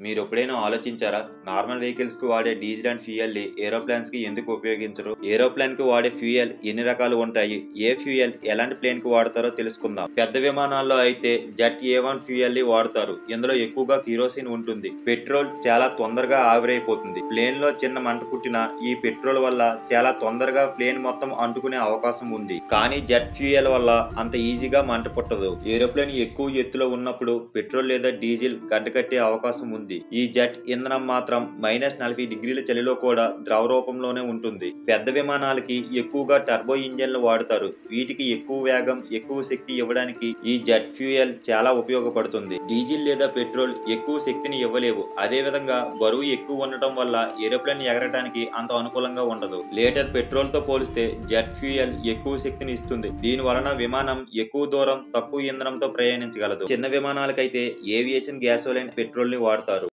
మీరు ఎప్పుడైనా ఆలోచించారా? నార్మల్ వెహికల్స్ కి వాడే డీజిల్ అండ్ ఫ్యూయల్ ని ఏరోప్లేన్స్ కి ఎందుకు ఉపయోగించరు? ఏరోప్లేన్ కి వాడే ఫ్యూయల్ ఎన్ని రకాలు ఉంటాయి? ఏ ఫ్యూయల్ ఎలాంటి ప్లేన్ కి వాడతారో తెలుసుకుందాం. పెద్ద విమానాల్లో అయితే జెట్ A1 ఫ్యూయల్ ని వాడతారు. ఇందులో ఎక్కువగా కిరోసిన్ ఉంటుంది. పెట్రోల్ చాలా తొందరగా ఆవిరైపోతుంది. ప్లేన్ లో చిన్న మంట పుట్టినా ఈ పెట్రోల్ వల్ల చాలా తొందరగా ప్లేన్ మొత్తం అంటుకునే అవకాశం ఉంది. కానీ జెట్ ఫ్యూయల్ వల్ల అంత ఈజీగా మంట పుట్టదు. ఏరోప్లేన్ ఎక్కువ ఎత్తులో ఉన్నప్పుడు పెట్రోల్ లేదా డీజిల్ గడ్డకట్టే అవకాశం ఉంది. ఈ జెట్ ఇంధనం మాత్రం -40 డిగ్రీల చలిలో కూడా ద్రవ రూపంలోనే ఉంటుంది. పెద్ద విమానాలకి ఎక్కువగా టర్బో ఇంజన్లు వాడతారు. వీటికి ఎక్కువ వేగం, ఎక్కువ శక్తి ఇవ్వడానికి ఈ జెట్ ఫ్యూయల్ చాలా ఉపయోగపడుతుంది. డీజిల్ లేదా పెట్రోల్ ఎక్కువ శక్తిని ఇవ్వలేవు. అదే విధంగా బరువు ఎక్కువ ఉండటం వల్ల ఏరోప్లేన్ ఎగరటానికి అంత అనుకూలంగా ఉండదు. లీటర్ పెట్రోల్ తో పోలిస్తే జెట్ ఫ్యూయల్ ఎక్కువ శక్తిని ఇస్తుంది. దీని వలన విమానం ఎక్కువ దూరం తక్కువ ఇంధనంతో ప్రయాణించగలదు. చిన్న విమానాలకైతే ఏవియేషన్ గ్యాసోలిన్ పెట్రోల్ ని వాడతారు.